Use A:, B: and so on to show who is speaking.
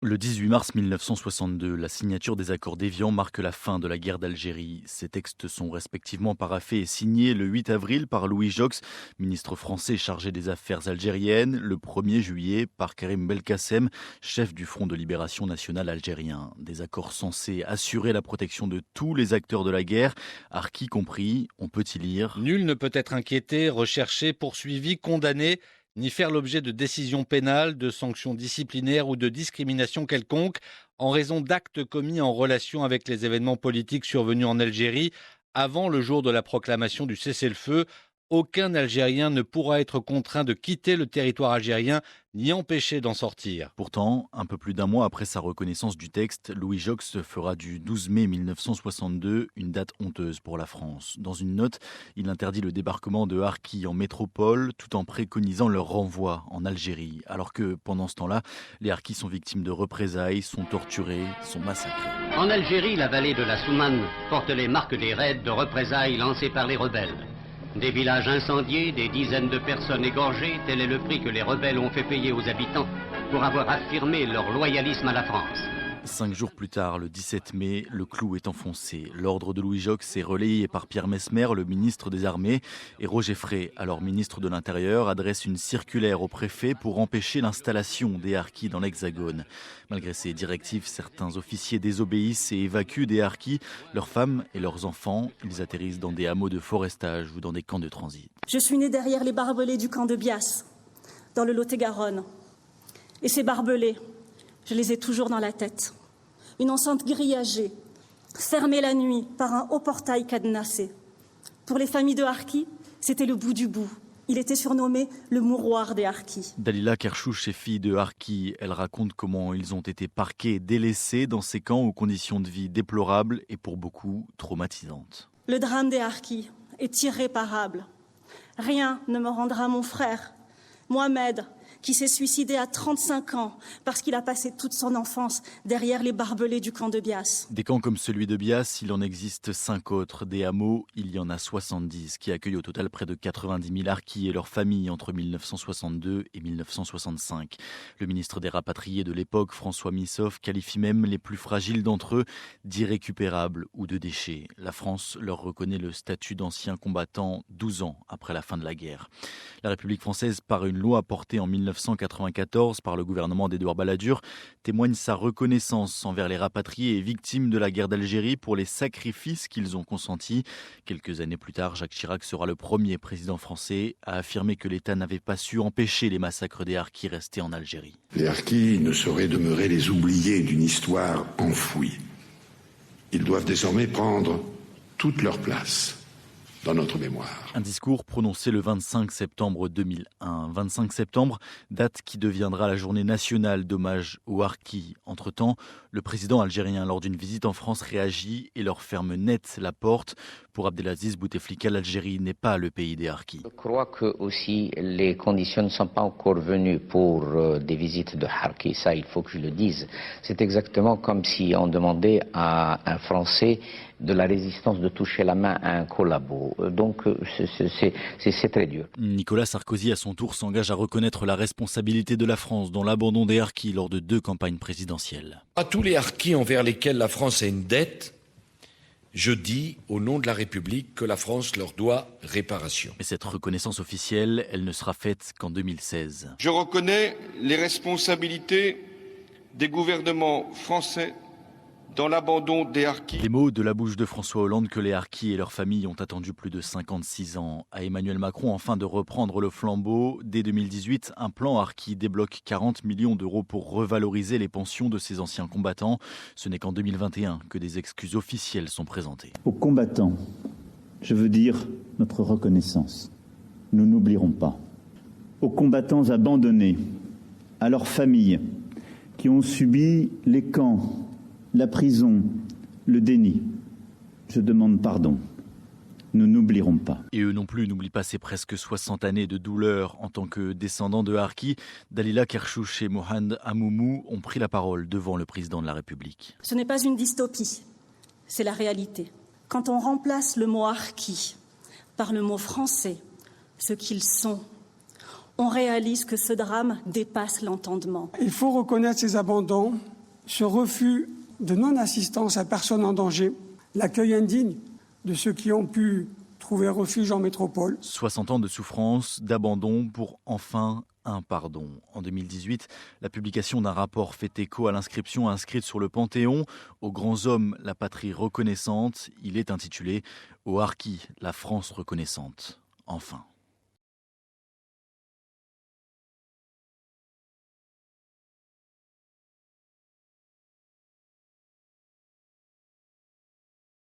A: Le 18 mars 1962, la signature des accords d'Évian marque la fin de la guerre d'Algérie. Ces textes sont respectivement paraphés et signés le 8 avril par Louis Jox, ministre français chargé des affaires algériennes, le 1er juillet par Karim Belkacem, chef du Front de libération nationale algérien. Des accords censés assurer la protection de tous les acteurs de la guerre, harkis compris, on peut y lire.
B: Nul ne peut être inquiété, recherché, poursuivi, condamné, ni faire l'objet de décisions pénales, de sanctions disciplinaires ou de discrimination quelconque en raison d'actes commis en relation avec les événements politiques survenus en Algérie avant le jour de la proclamation du cessez-le-feu. Aucun Algérien ne pourra être contraint de quitter le territoire algérien ni empêché d'en sortir.
A: Pourtant, un peu plus d'un mois après sa reconnaissance du texte, Louis Jox fera du 12 mai 1962 une date honteuse pour la France. Dans une note, il interdit le débarquement de harkis en métropole tout en préconisant leur renvoi en Algérie. Alors que pendant ce temps-là, les harkis sont victimes de représailles, sont torturés, sont massacrés.
C: En Algérie, la vallée de la Soumane porte les marques des raids de représailles lancés par les rebelles. Des villages incendiés, des dizaines de personnes égorgées, tel est le prix que les rebelles ont fait payer aux habitants pour avoir affirmé leur loyalisme à la France.
A: 5 jours plus tard, le 17 mai, le clou est enfoncé. L'ordre de Louis Jox est relayé par Pierre Messmer, le ministre des Armées, et Roger Frey, alors ministre de l'Intérieur, adresse une circulaire au préfet pour empêcher l'installation des harkis dans l'Hexagone. Malgré ces directives, certains officiers désobéissent et évacuent des harkis, leurs femmes et leurs enfants. Ils atterrissent dans des hameaux de forestage ou dans des camps de transit.
D: Je suis né derrière les barbelés du camp de Bias, dans le Lot-et-Garonne. Et ces barbelés, je les ai toujours dans la tête. Une enceinte grillagée, fermée la nuit par un haut portail cadenassé. Pour les familles de harkis, c'était le bout du bout. Il était surnommé le mouroir des harkis.
A: Dalila Kerchouch est fille de harkis. Elle raconte comment ils ont été parqués et délaissés dans ces camps aux conditions de vie déplorables et pour beaucoup traumatisantes.
D: Le drame des harkis est irréparable. Rien ne me rendra mon frère, Mohamed, qui s'est suicidé à 35 ans parce qu'il a passé toute son enfance derrière les barbelés du camp de Bias.
A: Des camps comme celui de Bias, il en existe 5 autres. Des hameaux, il y en a 70 qui accueillent au total près de 90 000 harkis et leurs familles entre 1962 et 1965. Le ministre des Rapatriés de l'époque, François Missoff, qualifie même les plus fragiles d'entre eux d'irrécupérables ou de déchets. La France leur reconnaît le statut d'anciens combattants 12 ans après la fin de la guerre. La République française, par une loi portée en 1994 par le gouvernement d'Édouard Balladur, témoigne sa reconnaissance envers les rapatriés et victimes de la guerre d'Algérie pour les sacrifices qu'ils ont consentis. Quelques années plus tard, Jacques Chirac sera le premier président français à affirmer que l'État n'avait pas su empêcher les massacres des harkis restés en Algérie.
E: Les harkis ne sauraient demeurer les oubliés d'une histoire enfouie. Ils doivent désormais prendre toute leur place dans notre mémoire.
A: Un discours prononcé le 25 septembre 2001. 25 septembre, date qui deviendra la journée nationale d'hommage aux harkis. Entre-temps, le président algérien, lors d'une visite en France, réagit et leur ferme net la porte. Pour Abdelaziz Bouteflika, l'Algérie n'est pas le pays des harkis.
F: Je crois que aussi les conditions ne sont pas encore venues pour des visites de harkis. Ça, il faut que je le dise. C'est exactement comme si on demandait à un Français de la résistance de toucher la main à un collabo. Donc c'est très dur.
A: Nicolas Sarkozy, à son tour, s'engage à reconnaître la responsabilité de la France dans l'abandon des harkis lors de 2 campagnes présidentielles.
G: À tous les harkis envers lesquels la France a une dette, je dis au nom de la République que la France leur doit réparation.
A: Mais cette reconnaissance officielle, elle ne sera faite qu'en 2016.
H: Je reconnais les responsabilités des gouvernements français dans l'abandon des harkis.
A: Les mots de la bouche de François Hollande que les harkis et leurs familles ont attendu plus de 56 ans. À Emmanuel Macron, enfin, de reprendre le flambeau. Dès 2018, un plan harki débloque 40 millions d'euros pour revaloriser les pensions de ces anciens combattants. Ce n'est qu'en 2021 que des excuses officielles sont présentées.
I: Aux combattants, je veux dire notre reconnaissance. Nous n'oublierons pas. Aux combattants abandonnés, à leurs familles qui ont subi les camps, la prison, le déni. Je demande pardon. Nous n'oublierons pas.
A: Et eux non plus n'oublient pas ces presque 60 années de douleur. En tant que descendants de harkis, Dalila Kerchouch et Mohand Amoumou ont pris la parole devant le président de la République.
D: Ce n'est pas une dystopie, c'est la réalité. Quand on remplace le mot harki par le mot français, ce qu'ils sont, on réalise que ce drame dépasse l'entendement.
J: Il faut reconnaître ces abandons, ce refus de non-assistance à personne en danger, l'accueil indigne de ceux qui ont pu trouver refuge en métropole.
A: 60 ans de souffrance, d'abandon pour enfin un pardon. En 2018, la publication d'un rapport fait écho à l'inscription inscrite sur le Panthéon « Aux grands hommes, la patrie reconnaissante ». Il est intitulé « Aux harkis, la France reconnaissante ». Enfin.